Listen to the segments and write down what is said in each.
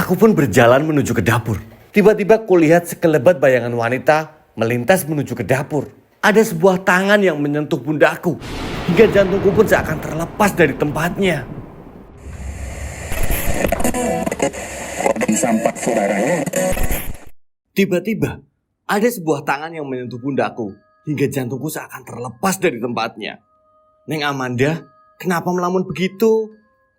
Aku pun berjalan menuju ke dapur. Tiba-tiba kulihat sekelebat bayangan wanita melintas menuju ke dapur. Ada sebuah tangan yang menyentuh pundakku. Hingga jantungku pun seakan terlepas dari tempatnya. Tiba-tiba ada sebuah tangan yang menyentuh pundakku. Hingga jantungku seakan terlepas dari tempatnya. "Neng Amanda, kenapa melamun begitu?"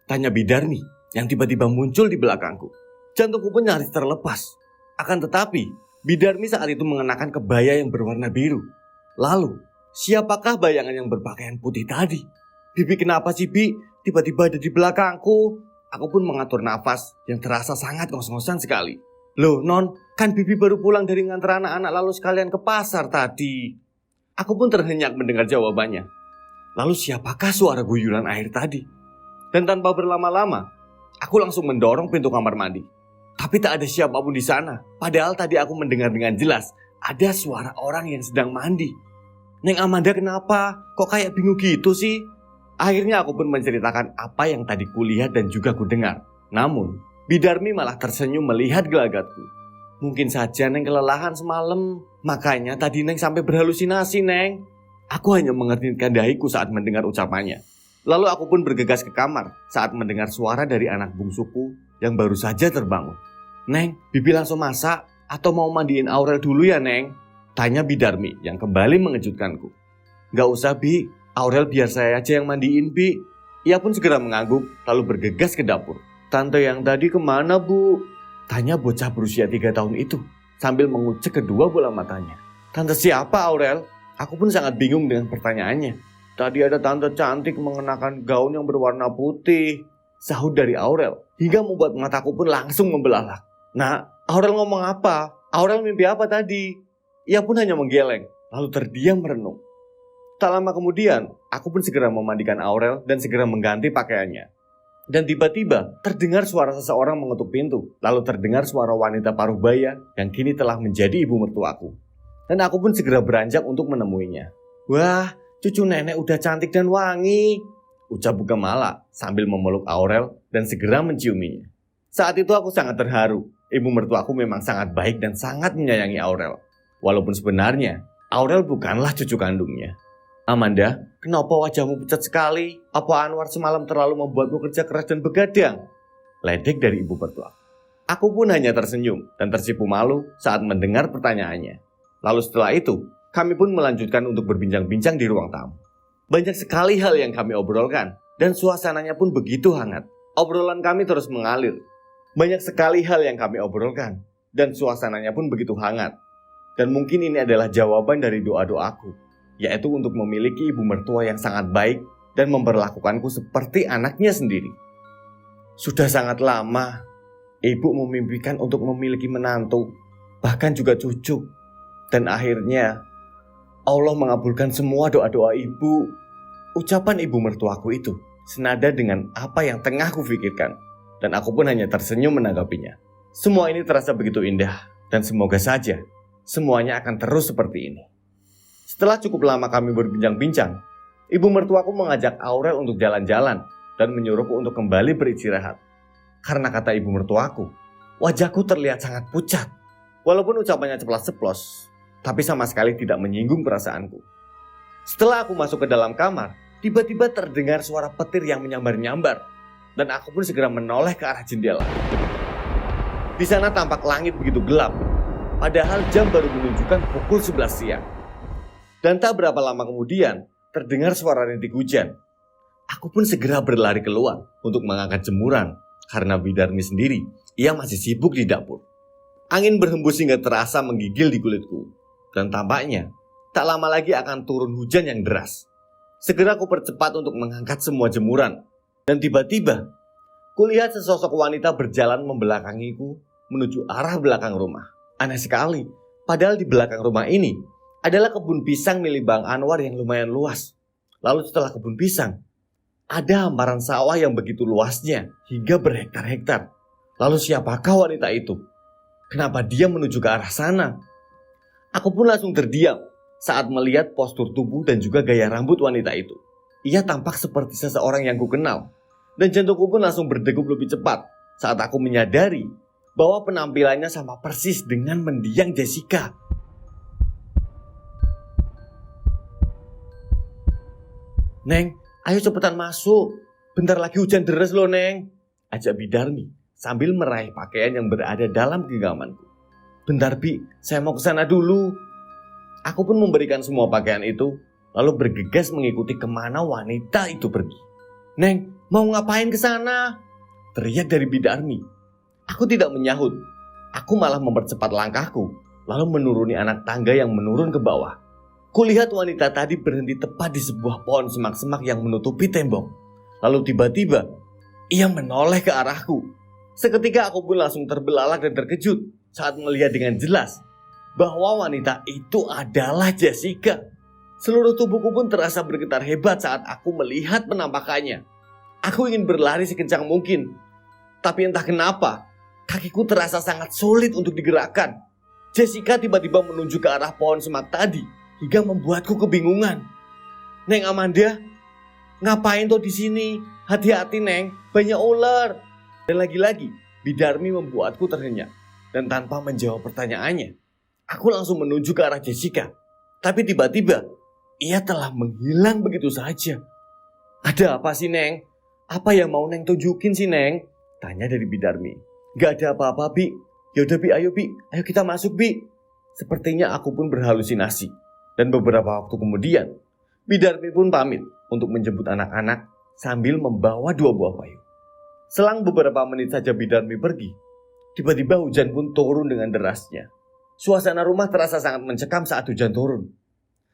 tanya Bidarmi yang tiba-tiba muncul di belakangku. Jantungku pun nyaris terlepas. Akan tetapi, Bidarmi saat itu mengenakan kebaya yang berwarna biru. Lalu, siapakah bayangan yang berpakaian putih tadi? "Bibi, kenapa sih, Bi? Tiba-tiba ada di belakangku." Aku pun mengatur nafas yang terasa sangat ngos-ngosan sekali. "Loh, Non, kan Bibi baru pulang dari ngantar anak-anak lalu sekalian ke pasar tadi." Aku pun terhenyak mendengar jawabannya. Lalu siapakah suara guyuran air tadi? Dan tanpa berlama-lama, aku langsung mendorong pintu kamar mandi. Tapi tak ada siapapun di sana. Padahal tadi aku mendengar dengan jelas ada suara orang yang sedang mandi. "Neng Amanda, kenapa? Kok kayak bingung gitu sih?" Akhirnya aku pun menceritakan apa yang tadi kulihat dan juga kudengar. Namun, Bidarmi malah tersenyum melihat gelagatku. "Mungkin saja Neng kelelahan semalam. Makanya tadi Neng sampai berhalusinasi, Neng." Aku hanya mengernyitkan dahiku saat mendengar ucapannya. Lalu aku pun bergegas ke kamar saat mendengar suara dari anak bungsuku yang baru saja terbangun. "Neng, Bibi langsung masak atau mau mandiin Aurel dulu ya, Neng?" tanya Bidarmi yang kembali mengejutkanku. "Gak usah, Bi. Aurel biar saya aja yang mandiin, Bi." Ia pun segera mengangguk lalu bergegas ke dapur. "Tante yang tadi kemana, Bu?" tanya bocah berusia 3 tahun itu sambil mengucek kedua bola matanya. "Tante siapa, Aurel?" Aku pun sangat bingung dengan pertanyaannya. "Tadi ada tante cantik mengenakan gaun yang berwarna putih," sahut dari Aurel, hingga membuat mataku pun langsung membelalak. "Nak, Aurel ngomong apa? Aurel mimpi apa tadi?" Ia pun hanya menggeleng, lalu terdiam merenung. Tak lama kemudian, aku pun segera memandikan Aurel dan segera mengganti pakaiannya. Dan tiba-tiba terdengar suara seseorang mengetuk pintu. Lalu terdengar suara wanita paruh baya yang kini telah menjadi ibu mertuaku. Dan aku pun segera beranjak untuk menemuinya. "Wah, cucu nenek udah cantik dan wangi," ucap Bukamala sambil memeluk Aurel dan segera menciuminya. Saat itu aku sangat terharu. Ibu mertuaku memang sangat baik dan sangat menyayangi Aurel. Walaupun sebenarnya Aurel bukanlah cucu kandungnya. "Amanda, kenapa wajahmu pucat sekali? Apa Anwar semalam terlalu membuatmu kerja keras dan begadang?" ledek dari ibu mertua. Aku pun hanya tersenyum dan tersipu malu saat mendengar pertanyaannya. Lalu setelah itu, kami pun melanjutkan untuk berbincang-bincang di ruang tamu. Banyak sekali hal yang kami obrolkan dan suasananya pun begitu hangat. Obrolan kami terus mengalir. Banyak sekali hal yang kami obrolkan dan suasananya pun begitu hangat. Dan mungkin ini adalah jawaban dari doa-doaku, yaitu untuk memiliki ibu mertua yang sangat baik dan memperlakukanku seperti anaknya sendiri. Sudah sangat lama ibu memimpikan untuk memiliki menantu, bahkan juga cucu. Dan akhirnya Allah mengabulkan semua doa-doa ibu. Ucapan ibu mertuaku itu senada dengan apa yang tengah kufikirkan. Dan aku pun hanya tersenyum menanggapinya. Semua ini terasa begitu indah. Dan semoga saja semuanya akan terus seperti ini. Setelah cukup lama kami berbincang-bincang, ibu mertuaku mengajak Aurel untuk jalan-jalan dan menyuruhku untuk kembali beristirahat. Karena kata ibu mertuaku, wajahku terlihat sangat pucat. Walaupun ucapannya ceplas-ceplos, tapi sama sekali tidak menyinggung perasaanku. Setelah aku masuk ke dalam kamar, tiba-tiba terdengar suara petir yang menyambar-nyambar. Dan aku pun segera menoleh ke arah jendela. Di sana tampak langit begitu gelap, padahal jam baru menunjukkan pukul 11 siang. Dan tak berapa lama kemudian, terdengar suara rintik hujan. Aku pun segera berlari keluar untuk mengangkat jemuran, karena Bidarmi sendiri, ia masih sibuk di dapur. Angin berhembus hingga terasa menggigil di kulitku. Dan tampaknya, tak lama lagi akan turun hujan yang deras. Segera aku percepat untuk mengangkat semua jemuran. Dan tiba-tiba, kulihat sesosok wanita berjalan membelakangiku menuju arah belakang rumah. Aneh sekali, padahal di belakang rumah ini adalah kebun pisang milik Bang Anwar yang lumayan luas. Lalu setelah kebun pisang, ada hamparan sawah yang begitu luasnya hingga berhektar-hektar. Lalu siapakah wanita itu? Kenapa dia menuju ke arah sana? Aku pun langsung terdiam saat melihat postur tubuh dan juga gaya rambut wanita itu. Ia tampak seperti seseorang yang kukenal. Dan jantungku pun langsung berdegup lebih cepat saat aku menyadari bahwa penampilannya sama persis dengan mendiang Jessica. "Neng, ayo cepetan masuk. Bentar lagi hujan deras loh, Neng," ajak Bidarmi sambil meraih pakaian yang berada dalam genggamanku. "Bentar, Bi, saya mau ke sana dulu." Aku pun memberikan semua pakaian itu, lalu bergegas mengikuti kemana wanita itu pergi. "Neng, mau ngapain ke sana?" teriak dari Bidarmi. Aku tidak menyahut. Aku malah mempercepat langkahku, lalu menuruni anak tangga yang menurun ke bawah. Kulihat wanita tadi berhenti tepat di sebuah pohon semak-semak yang menutupi tembok. Lalu tiba-tiba, ia menoleh ke arahku. Seketika aku pun langsung terbelalak dan terkejut saat melihat dengan jelas bahwa wanita itu adalah Jessica. Seluruh tubuhku pun terasa bergetar hebat saat aku melihat penampakannya. Aku ingin berlari sekencang mungkin, tapi entah kenapa kakiku terasa sangat sulit untuk digerakkan. Jessica tiba-tiba menuju ke arah pohon semak tadi hingga membuatku kebingungan. "Neng Amanda, ngapain tuh di sini? Hati-hati, Neng, banyak ular." Dan lagi-lagi Bidarmi membuatku terhenyak. Dan tanpa menjawab pertanyaannya, aku langsung menuju ke arah Jessica. Tapi tiba-tiba ia telah menghilang begitu saja. "Ada apa sih, Neng? Apa yang mau Neng tunjukin sih, Neng?" tanya dari Bidarmi. "Gak ada apa-apa, Bi. Yaudah, Bi, ayo kita masuk, Bi." Sepertinya aku pun berhalusinasi. Dan beberapa waktu kemudian, Bidarmi pun pamit untuk menjemput anak-anak sambil membawa 2 buah payung. Selang beberapa menit saja Bidarmi pergi, tiba-tiba hujan pun turun dengan derasnya. Suasana rumah terasa sangat mencekam saat hujan turun.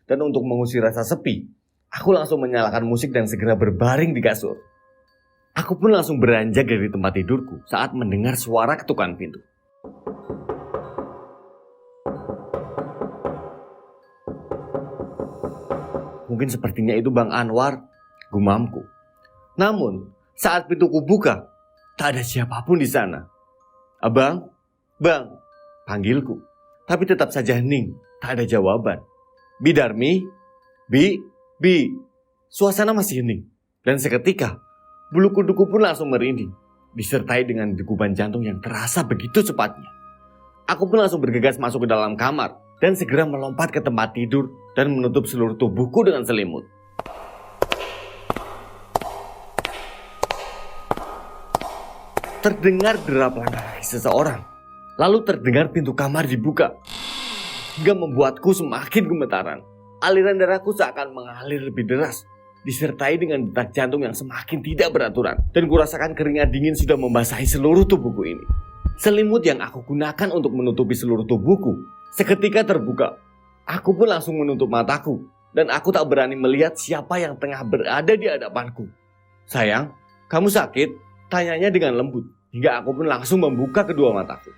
Dan untuk mengusir rasa sepi, aku langsung menyalakan musik dan segera berbaring di kasur. Aku pun langsung beranjak dari tempat tidurku saat mendengar suara ketukan pintu. "Mungkin sepertinya itu Bang Anwar," gumamku. Namun, saat pintuku buka, tak ada siapapun di sana. "Abang, Bang," panggilku. Tapi tetap saja hening, tak ada jawaban. "Bidarmi, Bi." Suasana masih hening. Dan seketika, bulu kuduku pun langsung merinding, disertai dengan degupan jantung yang terasa begitu cepatnya. Aku pun langsung bergegas masuk ke dalam kamar dan segera melompat ke tempat tidur dan menutup seluruh tubuhku dengan selimut. Terdengar derap langkah kaki seseorang. Lalu terdengar pintu kamar dibuka, hingga membuatku semakin gemetaran. Aliran darahku seakan mengalir lebih deras, disertai dengan detak jantung yang semakin tidak beraturan. Dan kurasakan keringat dingin sudah membasahi seluruh tubuhku ini. Selimut yang aku gunakan untuk menutupi seluruh tubuhku seketika terbuka. Aku pun langsung menutup mataku, dan aku tak berani melihat siapa yang tengah berada di hadapanku. "Sayang, kamu sakit?" tanyanya dengan lembut, hingga aku pun langsung membuka kedua mataku.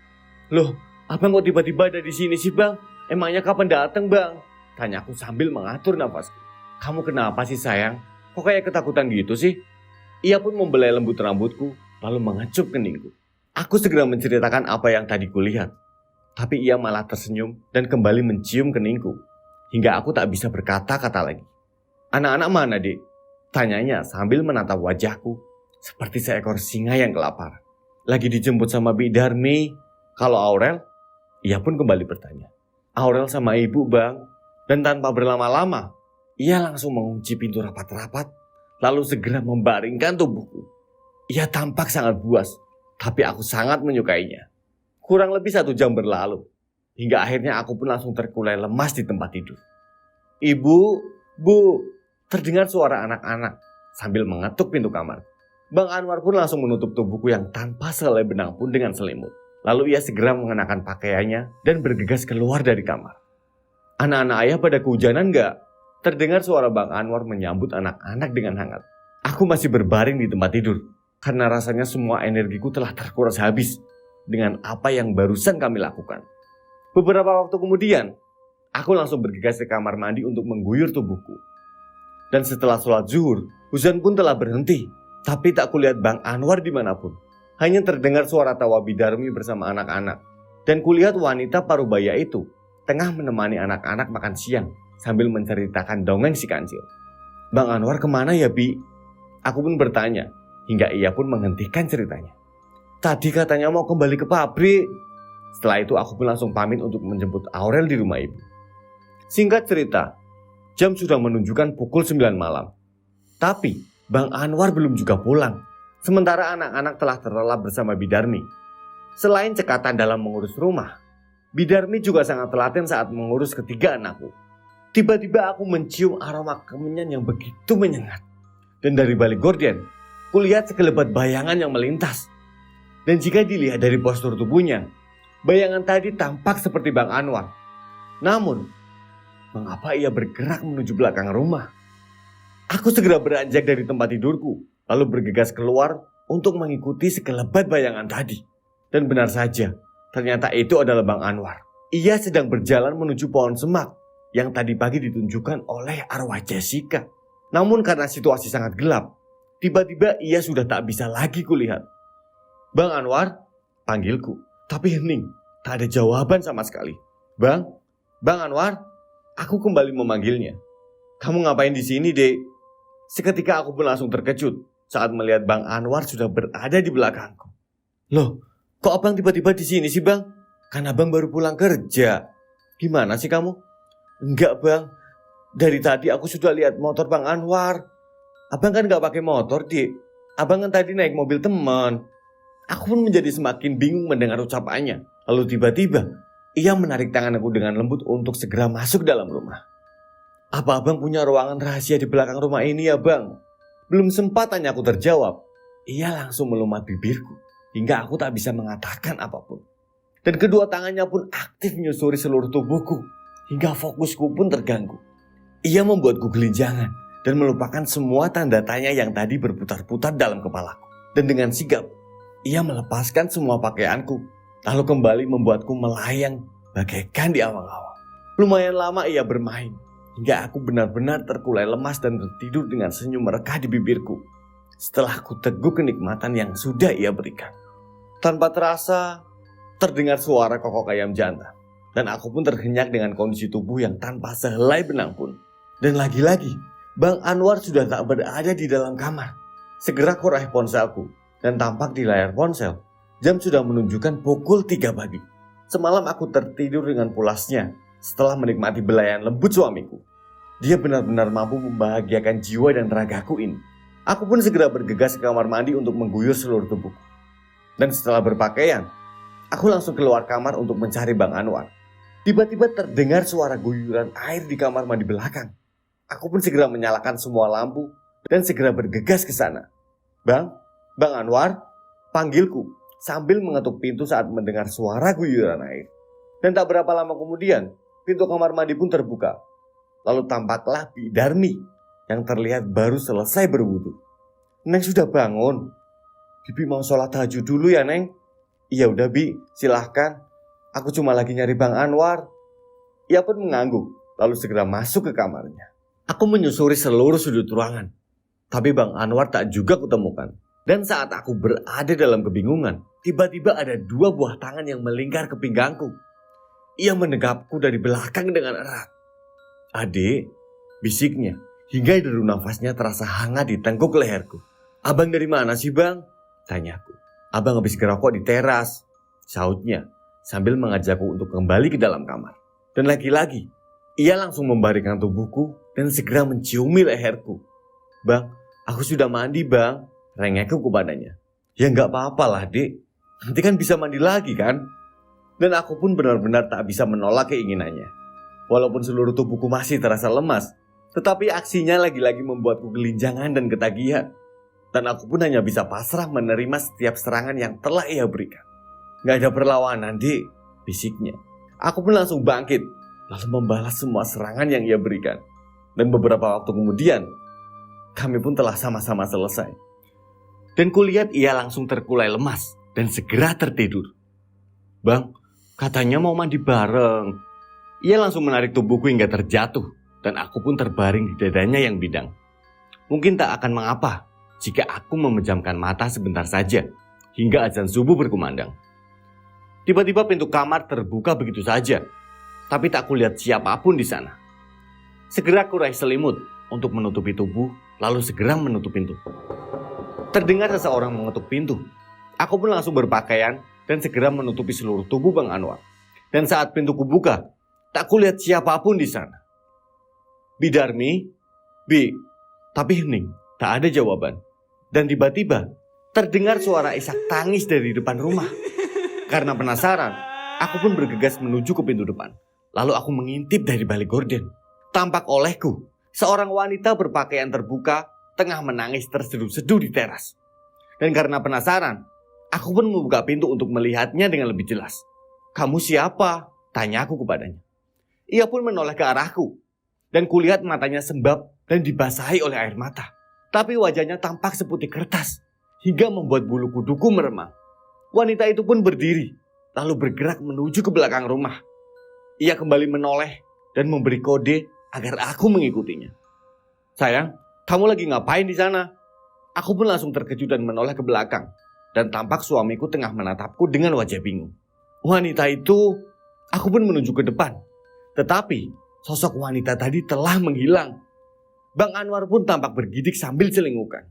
"Loh, abang kok tiba-tiba ada di sini sih, Bang? Emangnya kapan datang, Bang?" tanyaku sambil mengatur nafasku. "Kamu kenapa sih, sayang? Kok kayak ketakutan gitu sih?" Ia pun membelai lembut rambutku, lalu mengecup keningku. Aku segera menceritakan apa yang tadi kulihat. Tapi ia malah tersenyum dan kembali mencium keningku, hingga aku tak bisa berkata-kata lagi. "Anak-anak mana, Dek?" tanyanya sambil menatap wajahku seperti seekor singa yang kelaparan. "Lagi dijemput sama Bidarmi." "Kalau Aurel?" Ia pun kembali bertanya. "Aurel sama ibu, Bang." Dan tanpa berlama-lama, ia langsung mengunci pintu rapat-rapat, lalu segera membaringkan tubuhku. Ia tampak sangat buas, tapi aku sangat menyukainya. Kurang lebih 1 jam berlalu, hingga akhirnya aku pun langsung terkulai lemas di tempat tidur. "Ibu, Bu," terdengar suara anak-anak sambil mengetuk pintu kamar. Bang Anwar pun langsung menutup tubuhku yang tanpa sehelai benang pun dengan selimut. Lalu ia segera mengenakan pakaiannya dan bergegas keluar dari kamar. "Anak-anak ayah pada kehujanan gak?" terdengar suara Bang Anwar menyambut anak-anak dengan hangat. Aku masih berbaring di tempat tidur, karena rasanya semua energiku telah terkuras habis dengan apa yang barusan kami lakukan. Beberapa waktu kemudian, aku langsung bergegas ke kamar mandi untuk mengguyur tubuhku. Dan setelah sholat zuhur, hujan pun telah berhenti. Tapi tak kulihat Bang Anwar dimanapun. Hanya terdengar suara tawa Bidarmi bersama anak-anak. Dan kulihat wanita parubaya itu tengah menemani anak-anak makan siang sambil menceritakan dongeng si kancil. "Bang Anwar kemana ya, Bi?" Aku pun bertanya, hingga ia pun menghentikan ceritanya. Tadi katanya mau kembali ke pabrik. Setelah itu aku pun langsung pamit untuk menjemput Aurel di rumah ibu. Singkat cerita, jam sudah menunjukkan pukul 9 malam. Tapi Bang Anwar belum juga pulang. Sementara anak-anak telah terlelap bersama Bidarmi. Selain cekatan dalam mengurus rumah, Bidarmi juga sangat telaten saat mengurus ketiga anakku. Tiba-tiba aku mencium aroma kemenyan yang begitu menyengat. Dan dari balik gorden, kulihat sekelebat bayangan yang melintas. Dan jika dilihat dari postur tubuhnya, bayangan tadi tampak seperti Bang Anwar. Namun, mengapa ia bergerak menuju belakang rumah? Aku segera beranjak dari tempat tidurku, lalu bergegas keluar untuk mengikuti sekelebat bayangan tadi. Dan benar saja, ternyata itu adalah Bang Anwar. Ia sedang berjalan menuju pohon semak yang tadi pagi ditunjukkan oleh arwah Jessica. Namun karena situasi sangat gelap, tiba-tiba ia sudah tak bisa lagi kulihat. Bang Anwar, panggilku, tapi hening, tak ada jawaban sama sekali. Bang Anwar, aku kembali memanggilnya. Kamu ngapain di sini, Dek? Seketika aku pun langsung terkejut saat melihat Bang Anwar sudah berada di belakangku. Loh, kok abang tiba-tiba di sini sih, Bang? Kan abang baru pulang kerja. Gimana sih kamu? Enggak, Bang. Dari tadi aku sudah lihat motor Bang Anwar. Abang kan gak pakai motor, Dik. Abang kan tadi naik mobil teman. Aku pun menjadi semakin bingung mendengar ucapannya. Lalu tiba-tiba ia menarik tangan aku dengan lembut untuk segera masuk dalam rumah. Apa abang punya ruangan rahasia di belakang rumah ini ya, Bang? Belum sempat tanya aku terjawab, ia langsung melumat bibirku hingga aku tak bisa mengatakan apapun. Dan kedua tangannya pun aktif menyusuri seluruh tubuhku hingga fokusku pun terganggu. Ia membuatku gelinjangan dan melupakan semua tanda tanya yang tadi berputar-putar dalam kepalaku. Dan dengan sigap, ia melepaskan semua pakaianku, lalu kembali membuatku melayang bagaikan di awang-awang. Lumayan lama ia bermain, hingga aku benar-benar terkulai lemas dan tertidur dengan senyum merekah di bibirku. Setelah aku teguk kenikmatan yang sudah ia berikan. Tanpa terasa, terdengar suara kokok ayam jantan. Dan aku pun terhenyak dengan kondisi tubuh yang tanpa sehelai benang pun. Dan lagi-lagi, Bang Anwar sudah tak berada di dalam kamar. Segera ku raih ponselku. Dan tampak di layar ponsel, jam sudah menunjukkan pukul 3 pagi. Semalam aku tertidur dengan pulasnya setelah menikmati belayan lembut suamiku. Dia benar-benar mampu membahagiakan jiwa dan ragaku ini. Aku pun segera bergegas ke kamar mandi untuk mengguyur seluruh tubuhku. Dan setelah berpakaian, aku langsung keluar kamar untuk mencari Bang Anwar. Tiba-tiba terdengar suara guyuran air di kamar mandi belakang. Aku pun segera menyalakan semua lampu dan segera bergegas ke sana. Bang Anwar, panggilku sambil mengetuk pintu saat mendengar suara guyuran air. Dan tak berapa lama kemudian, pintu kamar mandi pun terbuka. Lalu tampaklah Bidarmi yang terlihat baru selesai berwudu. Neng sudah bangun. Bibi mau sholat tahajud dulu ya, Neng? Iya udah, Bi, silahkan. Aku cuma lagi nyari Bang Anwar. Ia pun mengangguk, lalu segera masuk ke kamarnya. Aku menyusuri seluruh sudut ruangan, tapi Bang Anwar tak juga kutemukan. Dan saat aku berada dalam kebingungan, tiba-tiba ada 2 buah tangan yang melingkar ke pinggangku. Ia menegapku dari belakang dengan erat. Adik, bisiknya, hingga deru nafasnya terasa hangat di tengkuk leherku. Abang dari mana sih, Bang? Tanyaku. Abang habis ngerokok di teras, sautnya sambil mengajakku untuk kembali ke dalam kamar. Dan lagi-lagi, ia langsung membaringkan tubuhku dan segera menciumi leherku. Bang, aku sudah mandi, Bang. Rengekku kepadanya. Ya gak apa-apa lah, Dek. Nanti kan bisa mandi lagi kan? Dan aku pun benar-benar tak bisa menolak keinginannya. Walaupun seluruh tubuhku masih terasa lemas, tetapi aksinya lagi-lagi membuatku gelinjangan dan ketagihan. Dan aku pun hanya bisa pasrah menerima setiap serangan yang telah ia berikan. Gak ada perlawanan, Dek, bisiknya. Aku pun langsung bangkit, lalu membalas semua serangan yang ia berikan. Dan beberapa waktu kemudian, kami pun telah sama-sama selesai. Dan kulihat ia langsung terkulai lemas dan segera tertidur. Bang, katanya mau mandi bareng. Ia langsung menarik tubuhku hingga terjatuh dan aku pun terbaring di dadanya yang bidang. Mungkin tak akan mengapa jika aku memejamkan mata sebentar saja hingga azan subuh berkumandang. Tiba-tiba pintu kamar terbuka begitu saja, tapi tak kulihat siapapun di sana. Segera aku raih selimut untuk menutupi tubuh, lalu segera menutup pintu. Terdengar seseorang mengetuk pintu. Aku pun langsung berpakaian dan segera menutupi seluruh tubuh Bang Anwar. Dan saat pintu kubuka, tak kulihat siapapun di sana. Bidarmi, Bi, tapi hening, tak ada jawaban. Dan tiba-tiba terdengar suara isak tangis dari depan rumah. Karena penasaran, aku pun bergegas menuju ke pintu depan. Lalu aku mengintip dari balik gorden. Tampak olehku, seorang wanita berpakaian terbuka tengah menangis terseduh-seduh di teras. Dan karena penasaran, aku pun membuka pintu untuk melihatnya dengan lebih jelas. "Kamu siapa?" tanya aku kepadanya. Ia pun menoleh ke arahku. Dan kulihat matanya sembab dan dibasahi oleh air mata. Tapi wajahnya tampak seputih kertas, hingga membuat bulu kuduku meremang. Wanita itu pun berdiri, lalu bergerak menuju ke belakang rumah. Ia kembali menoleh dan memberi kode agar aku mengikutinya. "Sayang, kamu lagi ngapain di sana?" Aku pun langsung terkejut dan menoleh ke belakang. Dan tampak suamiku tengah menatapku dengan wajah bingung. Wanita itu, aku pun menuju ke depan. Tetapi sosok wanita tadi telah menghilang. Bang Anwar pun tampak bergidik sambil celingukan.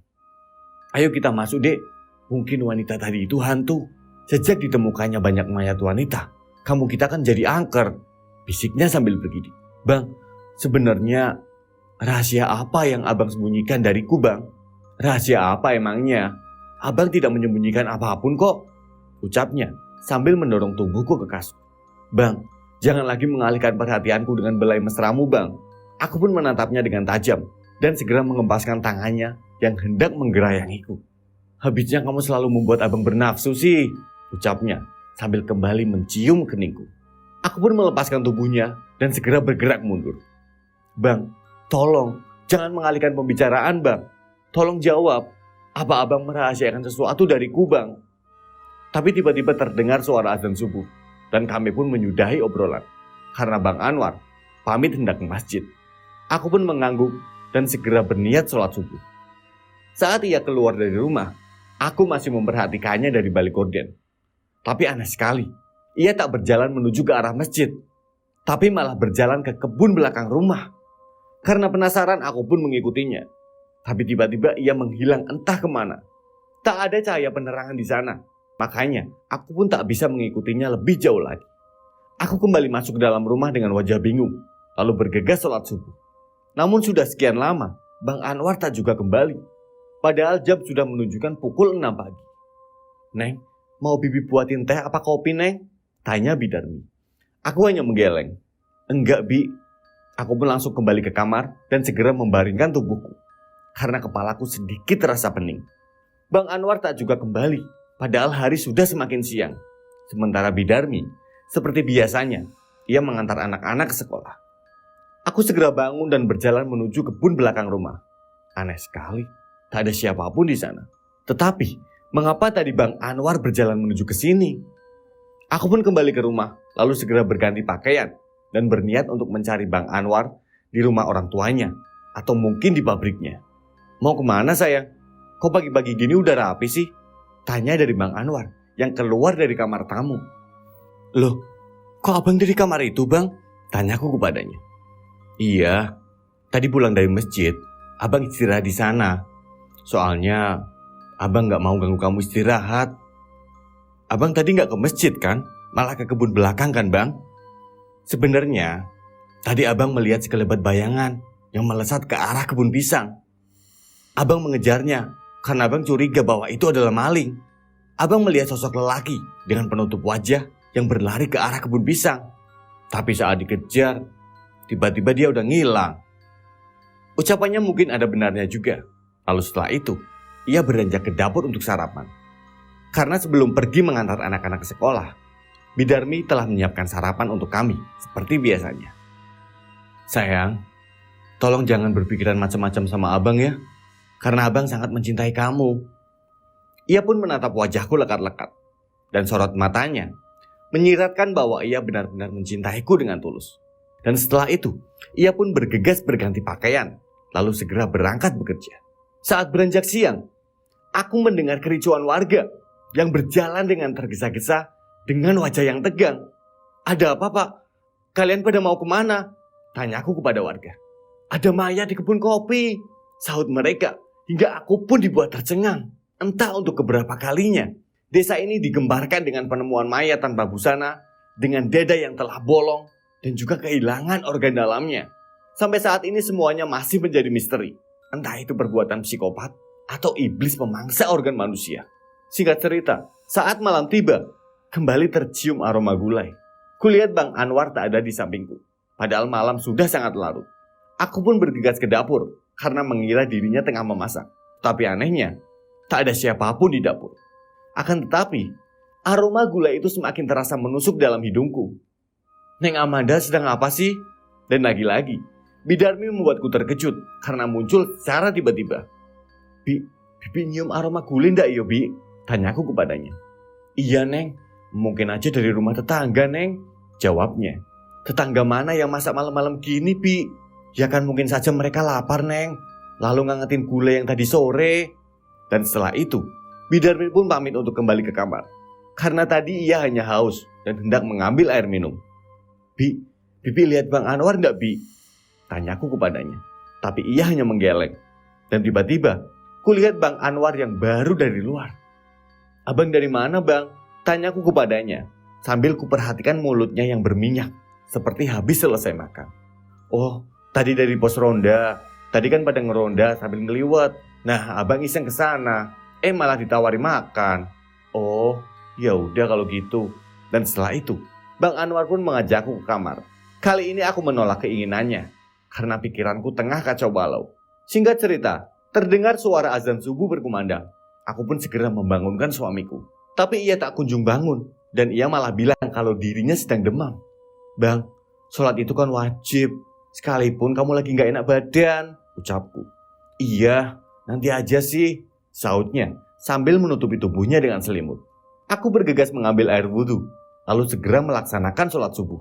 "Ayo kita masuk, Dek. Mungkin wanita tadi itu hantu. Sejak ditemukannya banyak mayat wanita, kamu kita kan jadi angker," bisiknya sambil bergidik. "Bang, sebenarnya rahasia apa yang abang sembunyikan dariku, Bang?" "Rahasia apa emangnya? Abang tidak menyembunyikan apapun kok," ucapnya sambil mendorong tubuhku ke kasur. "Bang, jangan lagi mengalihkan perhatianku dengan belai mesramu, Bang." Aku pun menatapnya dengan tajam dan segera mengempaskan tangannya yang hendak menggerayangiku. "Habisnya kamu selalu membuat abang bernafsu sih," ucapnya sambil kembali mencium keningku. Aku pun melepaskan tubuhnya dan segera bergerak mundur. "Bang, tolong jangan mengalihkan pembicaraan, Bang. Tolong jawab, apa abang merahasiakan sesuatu dariku, Bang?" Tapi tiba-tiba terdengar suara azan subuh dan kami pun menyudahi obrolan karena Bang Anwar pamit hendak ke masjid. Aku pun mengangguk dan segera berniat sholat subuh. Saat ia keluar dari rumah, aku masih memperhatikannya dari balik gorden. Tapi aneh sekali, ia tak berjalan menuju ke arah masjid, tapi malah berjalan ke kebun belakang rumah. Karena penasaran, aku pun mengikutinya. Tapi tiba-tiba ia menghilang entah kemana. Tak ada cahaya penerangan di sana. Makanya aku pun tak bisa mengikutinya lebih jauh lagi. Aku kembali masuk ke dalam rumah dengan wajah bingung, lalu bergegas sholat subuh. Namun sudah sekian lama, Bang Anwar tak juga kembali. Padahal jam sudah menunjukkan pukul 6 pagi. "Neng, mau bibi buatin teh apa kopi, Neng?" tanya Bidarmi. Aku hanya menggeleng. "Enggak, Bi." Aku pun langsung kembali ke kamar dan segera membaringkan tubuhku. Karena kepalaku sedikit terasa pening. Bang Anwar tak juga kembali, padahal hari sudah semakin siang. Sementara Bidarmi, seperti biasanya, ia mengantar anak-anak ke sekolah. Aku segera bangun dan berjalan menuju kebun belakang rumah. Aneh sekali, tak ada siapapun di sana. Tetapi, mengapa tadi Bang Anwar berjalan menuju ke sini? Aku pun kembali ke rumah, lalu segera berganti pakaian dan berniat untuk mencari Bang Anwar di rumah orang tuanya atau mungkin di pabriknya. "Mau kemana sayang? Kok pagi-pagi gini udah rapi sih?" tanya dari Bang Anwar yang keluar dari kamar tamu. "Loh, kok abang dari kamar itu, Bang?" tanyaku kepadanya. "Iya, tadi pulang dari masjid, abang istirahat di sana. Soalnya abang gak mau ganggu kamu istirahat." "Abang tadi gak ke masjid kan? Malah ke kebun belakang kan, Bang?" "Sebenarnya tadi abang melihat sekelebat bayangan yang melesat ke arah kebun pisang. Abang mengejarnya karena abang curiga bahwa itu adalah maling. Abang melihat sosok lelaki dengan penutup wajah yang berlari ke arah kebun pisang. Tapi saat dikejar, tiba-tiba dia udah ngilang." Ucapannya mungkin ada benarnya juga. Lalu setelah itu, ia beranjak ke dapur untuk sarapan. Karena sebelum pergi mengantar anak-anak ke sekolah, Bidarmi telah menyiapkan sarapan untuk kami seperti biasanya. "Sayang, tolong jangan berpikiran macam-macam sama abang ya. Karena abang sangat mencintai kamu." Ia pun menatap wajahku lekat-lekat. Dan sorot matanya menyiratkan bahwa ia benar-benar mencintaiku dengan tulus. Dan setelah itu, ia pun bergegas berganti pakaian, lalu segera berangkat bekerja. Saat beranjak siang, aku mendengar kericuan warga yang berjalan dengan tergesa-gesa dengan wajah yang tegang. "Ada apa, Pak? Kalian pada mau kemana?" tanyaku kepada warga. "Ada mayat di kebun kopi," sahut mereka, hingga aku pun dibuat tercengang. Entah untuk keberapa kalinya, Desa ini digembarkan dengan penemuan mayat tanpa busana, dengan dada yang telah bolong, dan juga kehilangan organ dalamnya. Sampai saat ini semuanya masih menjadi misteri. Entah itu perbuatan psikopat atau iblis pemangsa organ manusia. Singkat cerita, saat malam tiba, kembali tercium aroma gulai. Kulihat Bang Anwar tak ada di sampingku. Padahal malam sudah sangat larut. Aku pun bergegas ke dapur karena mengira dirinya tengah memasak. Tapi anehnya, tak ada siapapun di dapur. Akan tetapi, aroma gulai itu semakin terasa menusuk dalam hidungku. Neng Amanda sedang apa sih? Dan lagi-lagi, Bidarmi membuatku terkejut karena muncul secara tiba-tiba. Bibi nyium aroma gulai ndak yo, Bi? Tanyaku kepadanya. Iya, Neng. Mungkin aja dari rumah tetangga, Neng. Jawabnya. Tetangga mana yang masak malam-malam gini, Bi? Ya kan mungkin saja mereka lapar, Neng. Lalu ngangetin gulai yang tadi sore. Dan setelah itu, Bidarmin pun pamit untuk kembali ke kamar. Karena tadi ia hanya haus dan hendak mengambil air minum. Bibi lihat Bang Anwar enggak, Bi? Tanyaku kepadanya. Tapi ia hanya menggeleng. Dan tiba-tiba, kulihat Bang Anwar yang baru dari luar. Abang dari mana, Bang? Tanyaku kepadanya. Sambil kuperhatikan mulutnya yang berminyak. Seperti habis selesai makan. Oh, tadi dari pos ronda. Tadi kan pada ngeronda sambil ngeliwat. Nah, abang iseng ke sana. Malah ditawari makan. Oh, ya udah kalau gitu. Dan setelah itu, Bang Anwar pun mengajakku ke kamar. Kali ini aku menolak keinginannya karena pikiranku tengah kacau balau. Singkat cerita, terdengar suara azan subuh berkumandang. Aku pun segera membangunkan suamiku. Tapi ia tak kunjung bangun dan ia malah bilang kalau dirinya sedang demam. Bang, sholat itu kan wajib. Sekalipun kamu lagi gak enak badan, ucapku. Iya, nanti aja sih, sautnya sambil menutupi tubuhnya dengan selimut. Aku bergegas mengambil air wudhu, lalu segera melaksanakan sholat subuh.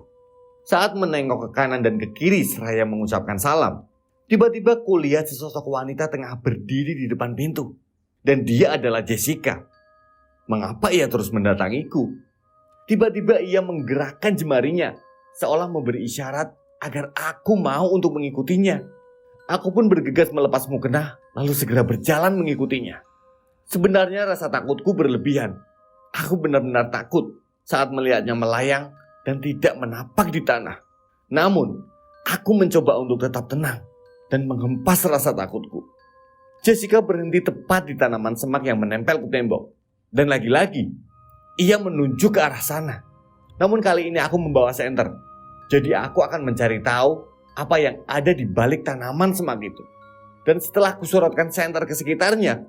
Saat menengok ke kanan dan ke kiri seraya mengucapkan salam, tiba-tiba kulihat sesosok wanita tengah berdiri di depan pintu. Dan dia adalah Jessica. Mengapa ia terus mendatangiku? Tiba-tiba ia menggerakkan jemarinya, seolah memberi isyarat agar aku mau untuk mengikutinya. Aku pun bergegas melepas mukena, lalu segera berjalan mengikutinya. Sebenarnya rasa takutku berlebihan. Aku benar-benar takut saat melihatnya melayang dan tidak menapak di tanah. Namun, aku mencoba untuk tetap tenang dan menghempas rasa takutku. Jessica berhenti tepat di tanaman semak yang menempel ke tembok. Dan lagi-lagi, ia menunjuk ke arah sana. Namun kali ini aku membawa senter. Jadi aku akan mencari tahu apa yang ada di balik tanaman semak itu. Dan setelah kusorotkan senter ke sekitarnya,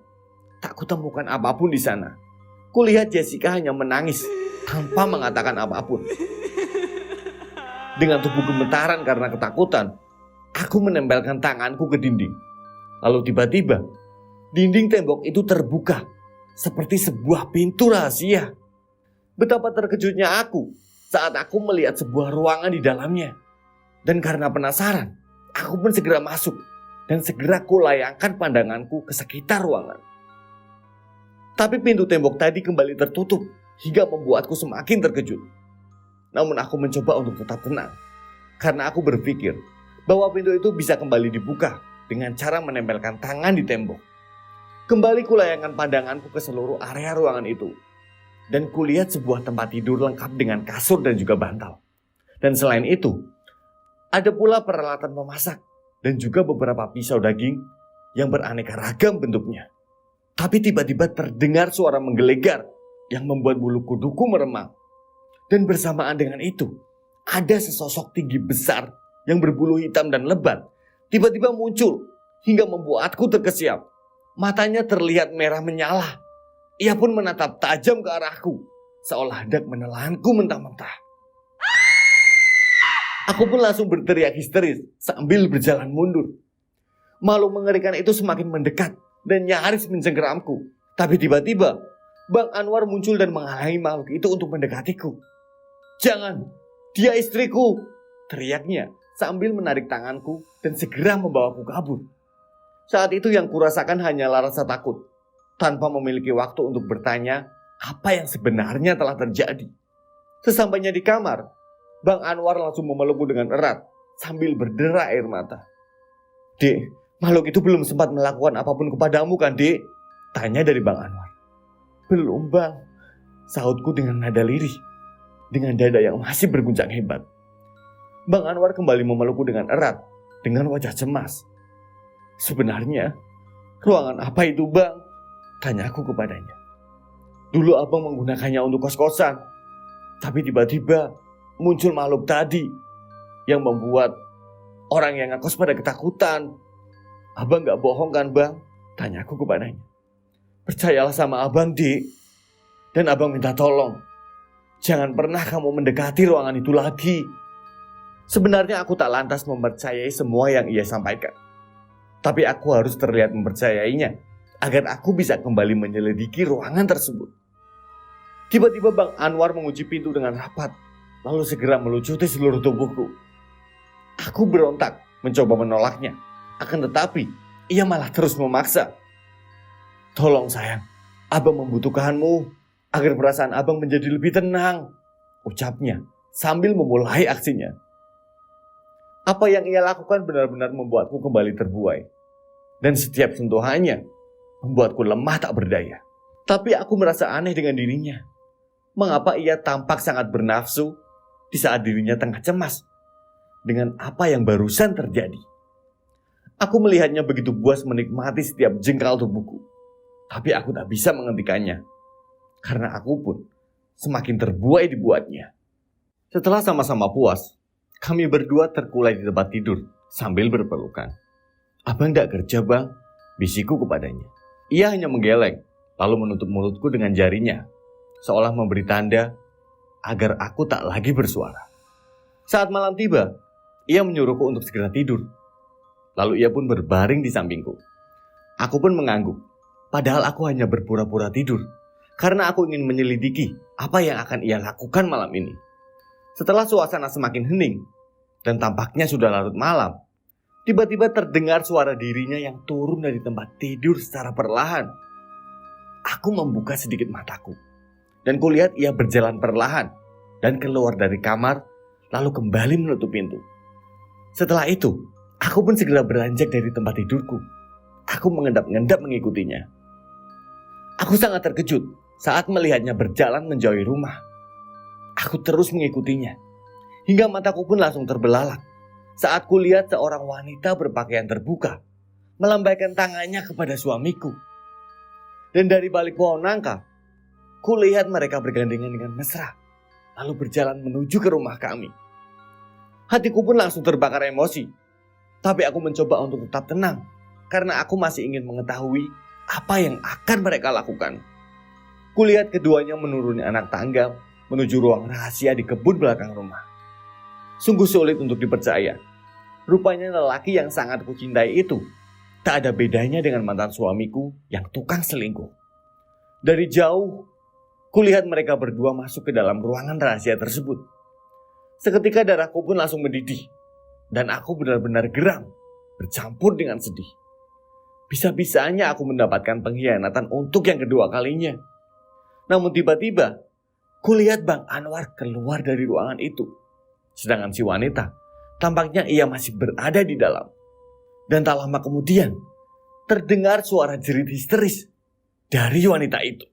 tak kutemukan apapun di sana. Kulihat Jessica hanya menangis tanpa mengatakan apapun. Dengan tubuh gemetaran karena ketakutan, aku menempelkan tanganku ke dinding. Lalu tiba-tiba, dinding tembok itu terbuka seperti sebuah pintu rahasia. Betapa terkejutnya aku saat aku melihat sebuah ruangan di dalamnya. Dan karena penasaran, aku pun segera masuk dan segera kulayangkan pandanganku ke sekitar ruangan. Tapi pintu tembok tadi kembali tertutup hingga membuatku semakin terkejut. Namun aku mencoba untuk tetap tenang karena aku berpikir bahwa pintu itu bisa kembali dibuka dengan cara menempelkan tangan di tembok. Kembali kulayangkan pandanganku ke seluruh area ruangan itu. Dan kulihat sebuah tempat tidur lengkap dengan kasur dan juga bantal. Dan selain itu, ada pula peralatan memasak dan juga beberapa pisau daging yang beraneka ragam bentuknya. Tapi tiba-tiba terdengar suara menggelegar yang membuat bulu kuduku meremang. Dan bersamaan dengan itu, ada sesosok tinggi besar yang berbulu hitam dan lebat tiba-tiba muncul hingga membuatku terkesiap. Matanya terlihat merah menyala. Ia pun menatap tajam ke arahku, seolah hendak menelanku mentah-mentah. Aku pun langsung berteriak histeris sambil berjalan mundur. Makhluk mengerikan itu semakin mendekat dan nyaris mencengkeramku. Tapi tiba-tiba, Bang Anwar muncul dan menghalangi makhluk itu untuk mendekatiku. Jangan, dia istriku, teriaknya sambil menarik tanganku dan segera membawaku kabur. Saat itu yang kurasakan hanyalah rasa takut, tanpa memiliki waktu untuk bertanya apa yang sebenarnya telah terjadi. Sesampainya di kamar, Bang Anwar langsung memelukku dengan erat sambil berderai air mata. Dek, makhluk itu belum sempat melakukan apapun kepadamu kan, Dek? Tanya dari Bang Anwar. Belum, Bang. Sahutku dengan nada lirih, dengan dada yang masih berguncang hebat. Bang Anwar kembali memelukku dengan erat, dengan wajah cemas. Sebenarnya, ruangan apa itu, Bang? Tanyaku kepadanya. Dulu abang menggunakannya untuk kos-kosan, tapi tiba-tiba muncul makhluk tadi yang membuat orang yang ngekos pada ketakutan. Abang gak bohong kan, Bang? Tanyaku kepadanya. Percayalah sama abang, Dik. Dan abang minta tolong, jangan pernah kamu mendekati ruangan itu lagi. Sebenarnya aku tak lantas mempercayai semua yang ia sampaikan. Tapi aku harus terlihat mempercayainya agar aku bisa kembali menyelidiki ruangan tersebut. Tiba-tiba Bang Anwar mengunci pintu dengan rapat, lalu segera melucuti seluruh tubuhku. Aku berontak mencoba menolaknya, akan tetapi ia malah terus memaksa. Tolong sayang, abang membutuhkanmu agar perasaan abang menjadi lebih tenang, ucapnya sambil memulai aksinya. Apa yang ia lakukan benar-benar membuatku kembali terbuai. Dan setiap sentuhannya membuatku lemah tak berdaya. Tapi aku merasa aneh dengan dirinya. Mengapa ia tampak sangat bernafsu di saat dirinya tengah cemas dengan apa yang barusan terjadi? Aku melihatnya begitu puas menikmati setiap jengkal tubuhku. Tapi aku tak bisa menghentikannya, karena aku pun semakin terbuai dibuatnya. Setelah sama-sama puas, kami berdua terkulai di tempat tidur sambil berpelukan. Abang tak kerja, Bang? Bisikku kepadanya. Ia hanya menggeleng, lalu menutup mulutku dengan jarinya, seolah memberi tanda agar aku tak lagi bersuara. Saat malam tiba, ia menyuruhku untuk segera tidur. Lalu ia pun berbaring di sampingku. Aku pun mengangguk, padahal aku hanya berpura-pura tidur, karena aku ingin menyelidiki apa yang akan ia lakukan malam ini. Setelah suasana semakin hening dan tampaknya sudah larut malam, tiba-tiba terdengar suara dirinya yang turun dari tempat tidur secara perlahan. Aku membuka sedikit mataku dan kulihat ia berjalan perlahan dan keluar dari kamar, lalu kembali menutup pintu. Setelah itu, aku pun segera beranjak dari tempat tidurku. Aku mengendap-endap mengikutinya. Aku sangat terkejut saat melihatnya berjalan menjauhi rumah. Aku terus mengikutinya, hingga mataku pun langsung terbelalak saat kulihat seorang wanita berpakaian terbuka melambaikan tangannya kepada suamiku. Dan dari balik pohon nangka, kulihat mereka bergandengan dengan mesra, lalu berjalan menuju ke rumah kami. Hatiku pun langsung terbakar emosi, tapi aku mencoba untuk tetap tenang, karena aku masih ingin mengetahui apa yang akan mereka lakukan. Kulihat keduanya menuruni anak tangga menuju ruang rahasia di kebun belakang rumah. Sungguh sulit untuk dipercaya. Rupanya lelaki yang sangat kucintai itu tak ada bedanya dengan mantan suamiku yang tukang selingkuh. Dari jauh, kulihat mereka berdua masuk ke dalam ruangan rahasia tersebut. Seketika darahku pun langsung mendidih, dan aku benar-benar geram, bercampur dengan sedih. Bisa-bisanya aku mendapatkan pengkhianatan untuk yang kedua kalinya. Namun tiba-tiba, kulihat Bang Anwar keluar dari ruangan itu. Sedangkan si wanita, tampaknya ia masih berada di dalam. Dan tak lama kemudian, terdengar suara jerit histeris dari wanita itu.